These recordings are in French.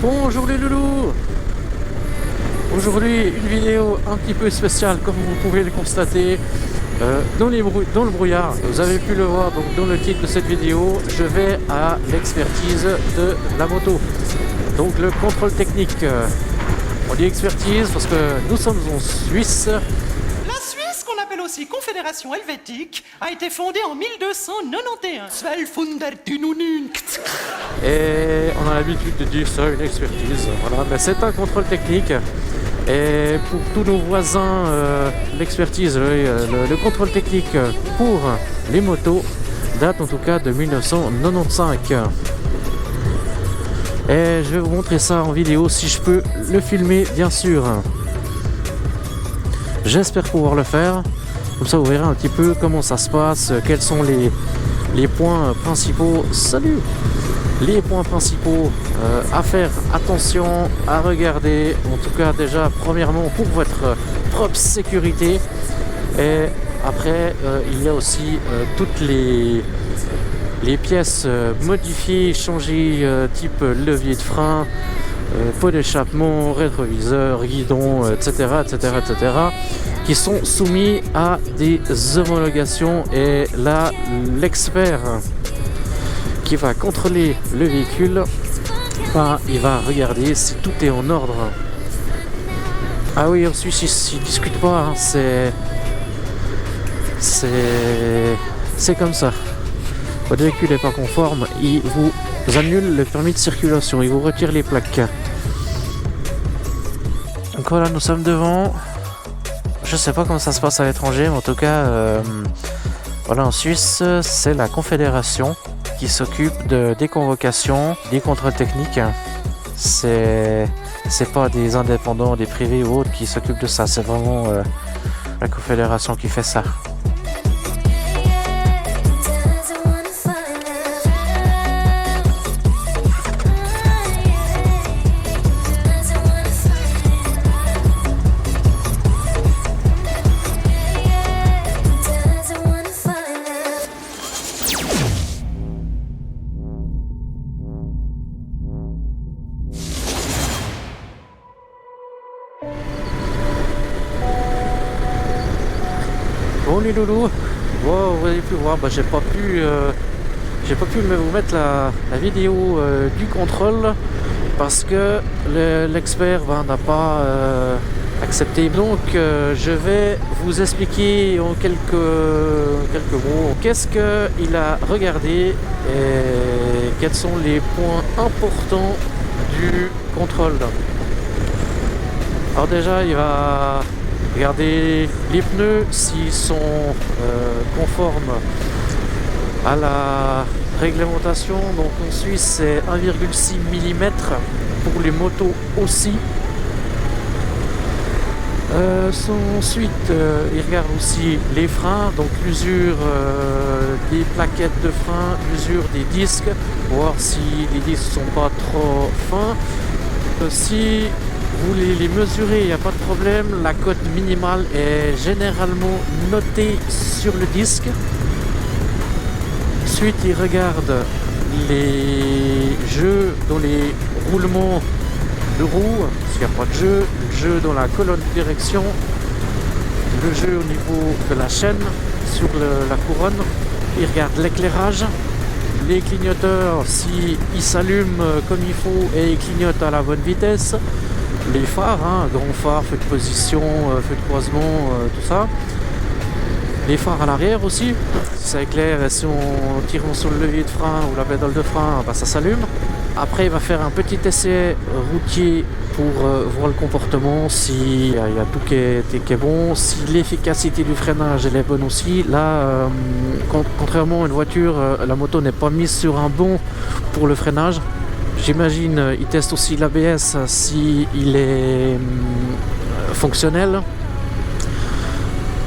Bonjour les loulous. Aujourd'hui une vidéo un petit peu spéciale comme vous pouvez le constater dans le brouillard. Vous avez pu le voir donc dans le titre de cette vidéo. Je vais à l'expertise de la moto. Donc le contrôle technique. On dit expertise parce que nous sommes en Suisse. La Suisse, qu'on appelle aussi Confédération helvétique, a été fondée en 1291. Et on a l'habitude de dire ça, une expertise. Voilà, mais c'est un contrôle technique. Et pour tous nos voisins, l'expertise, le contrôle technique pour les motos date en tout cas de 1995. Et je vais vous montrer ça en vidéo si je peux le filmer, bien sûr. J'espère pouvoir le faire. Comme ça, vous verrez un petit peu comment ça se passe, quels sont les points principaux. Salut! Les points principaux à faire attention, à regarder. En tout cas, déjà, premièrement, pour votre propre sécurité. Et après, il y a aussi toutes les pièces modifiées, changées, type levier de frein, pot d'échappement, rétroviseur, guidon, etc., qui sont soumis à des homologations. Et là, l'expert qui va contrôler le véhicule, il va regarder si tout est en ordre. Ah oui, en Suisse, ils discutent pas, hein, c'est comme ça. Votre véhicule n'est pas conforme, il vous annule le permis de circulation, il vous retire les plaques. Donc voilà, nous sommes devant. Je sais pas comment ça se passe à l'étranger, mais en tout cas, voilà, en Suisse, c'est la Confédération qui s'occupe des convocations, des contrôles techniques. C'est pas des indépendants, des privés ou autres qui s'occupent de ça, c'est vraiment la Confédération qui fait ça. Bon les loulous, wow, vous avez pu voir, j'ai pas pu vous mettre la vidéo du contrôle parce que l'expert n'a pas accepté. Donc je vais vous expliquer en quelques mots qu'est-ce qu'il a regardé et quels sont les points importants du contrôle. Alors déjà il va regardez les pneus s'ils sont conformes à la réglementation. Donc en Suisse c'est 1,6 mm pour les motos aussi. Ensuite il regarde aussi les freins, donc l'usure des plaquettes de frein, l'usure des disques, voir si les disques sont pas trop fins. Si vous voulez les mesurer, il n'y a pas de problème. La cote minimale est généralement notée sur le disque. Ensuite, il regarde les jeux dans les roulements de roues, s'il n'y a pas de jeu, le jeu dans la colonne de direction, le jeu au niveau de la chaîne sur la couronne. Il regarde l'éclairage, les clignoteurs, s'ils s'allument comme il faut et ils clignotent à la bonne vitesse. Les phares, grand phare, feu de position, feu de croisement, tout ça. Les phares à l'arrière aussi, si ça éclaire et si on tire sur le levier de frein ou la pédale de frein, ça s'allume. Après il va faire un petit essai routier pour voir le comportement, s'il y a tout qui est bon, si l'efficacité du freinage elle est bonne aussi. Là, contrairement à une voiture, la moto n'est pas mise sur un banc pour le freinage. J'imagine il teste aussi l'ABS s'il est fonctionnel.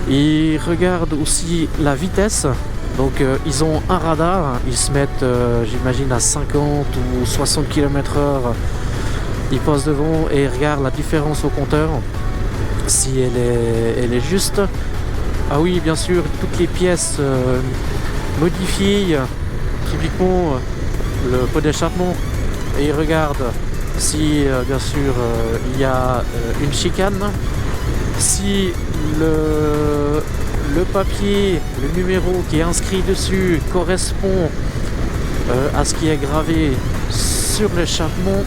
Il regarde aussi la vitesse. Donc ils ont un radar, ils se mettent j'imagine à 50 ou 60 km/h. Ils passent devant et ils regardent la différence au compteur, si elle est juste. Ah oui, bien sûr, toutes les pièces modifiées, typiquement le pot d'échappement, et il regarde si bien sûr il y a une chicane, si le papier, le numéro qui est inscrit dessus correspond à ce qui est gravé sur l'échappement.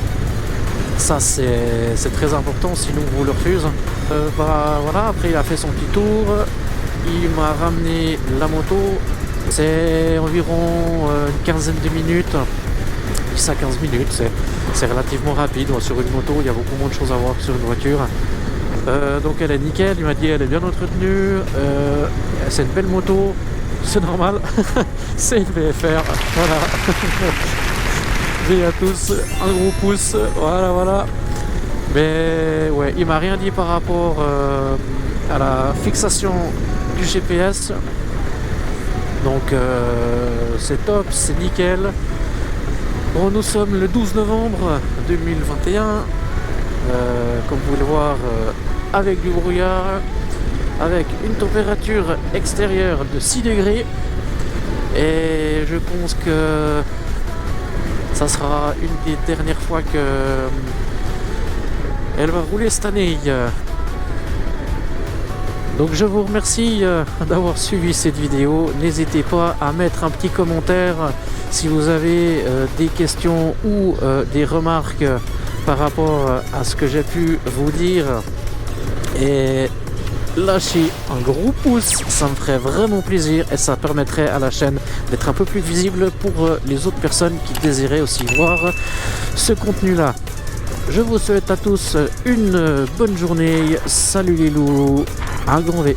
Ça c'est très important, sinon on vous le refuse. Voilà, après il a fait son petit tour, il m'a ramené la moto, c'est environ une quinzaine de minutes. Ça 15 minutes, c'est relativement rapide. Sur une moto, il y a beaucoup moins de choses à voir que sur une voiture. Donc elle est nickel, il m'a dit elle est bien entretenue, c'est une belle moto, c'est normal, c'est une VFR, voilà. J'ai à tous un gros pouce, voilà. Mais ouais, il m'a rien dit par rapport à la fixation du GPS. Donc c'est top, c'est nickel. Bon, nous sommes le 12 novembre 2021, comme vous pouvez le voir, avec du brouillard, avec une température extérieure de 6 degrés, et je pense que ça sera une des dernières fois que elle va rouler cette année. Donc je vous remercie d'avoir suivi cette vidéo. N'hésitez pas à mettre un petit commentaire si vous avez des questions ou des remarques par rapport à ce que j'ai pu vous dire. Et lâchez un gros pouce, ça me ferait vraiment plaisir et ça permettrait à la chaîne d'être un peu plus visible pour les autres personnes qui désiraient aussi voir ce contenu-là. Je vous souhaite à tous une bonne journée. Salut les loups, un grand V.